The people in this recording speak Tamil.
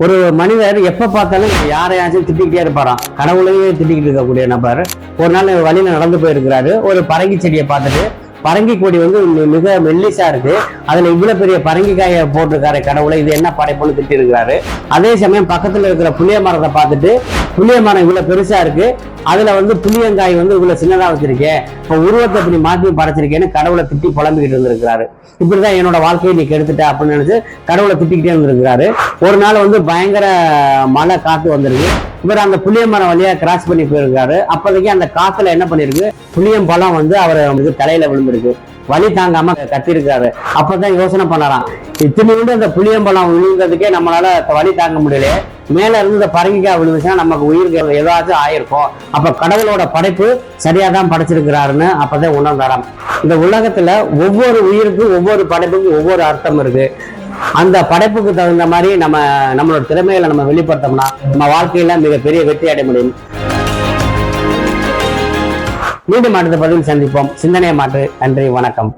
ஒரு மனிதர் எப்ப பார்த்தாலும் யாரையாச்சும் திட்டிக்கிட்டே இருப்பாராம். கடவுளையே திட்டிக்கிட்டு இருக்கக்கூடிய நபர் ஒரு நாள் வழியில நடந்து போயிருக்கிறாரு. ஒரு பரங்கி செடியை பார்த்துட்டு, பரங்கி கொடி வந்து மிக மெல்லிசா இருக்கு, அதுல இவ்வளவு பெரிய பரங்கிக்காயை போட்டிருக்காரு கடவுளை, இது என்ன படைப்புன்னு திட்டி இருக்கிறாரு. அதே சமயம் பக்கத்துல இருக்கிற புளிய மரத்தை பார்த்துட்டு, புளிய மரம் இவ்வளவு பெருசா இருக்கு, அதுல வந்து புளியங்காய் வந்து இவ்வளவு சின்னதா வச்சிருக்கேன், இப்ப உருவத்தை இப்படி மாற்றி படைச்சிருக்கேன்னு கடவுளை திட்டி புலம்பிக்கிட்டு இருந்திருக்கிறாரு. இப்படிதான் என்னோட வாழ்க்கையை நீ கெடுத்துட்ட அப்படின்னு நினைச்சு கடவுளை திட்டிக்கிட்டே இருந்திருக்கிறாரு. ஒரு நாள் வந்து பயங்கர மழை காத்து வந்திருக்கு. இவர் அந்த புளிய மரம் வழியா கிராஸ் பண்ணி போயிருக்காரு. அப்போதைக்கு அந்த காத்துல என்ன பண்ணிருக்கு, புளியம் பழம் வந்து அவர் தலையில விழுந்திருக்கு. வலி தாங்காம கத்திருக்காரு. அப்பதான் யோசனை பண்ணலாம், இத்தனையோடு அந்த புளியம்பழம் விழுந்ததுக்கே நம்மளால வலி தாங்க முடியல, மேல இருந்து இந்த பரங்கிக்காய் விழுந்துச்சுன்னா நமக்கு உயிருக்கு ஏதாச்சும் ஆயிருக்கும். அப்ப கடவுளோட படைப்பு சரியாதான் படைச்சிருக்கிறாருன்னு அப்பதான் உணர்ந்தாராம். இந்த உலகத்துல ஒவ்வொரு உயிருக்கும் ஒவ்வொரு படைப்புக்கும் ஒவ்வொரு அர்த்தம் இருக்கு. அந்த படைப்புக்கு தகுந்த மாதிரி நம்மளோட திறமைகளை நம்ம வெளிப்படுத்தோம்னா நம்ம வாழ்க்கையில மிகப்பெரிய வெற்றி அடைய முடியும். மீண்டும் அடுத்த பதிவில் சந்திப்போம். சிந்தனையை மாற்று. நன்றி, வணக்கம்.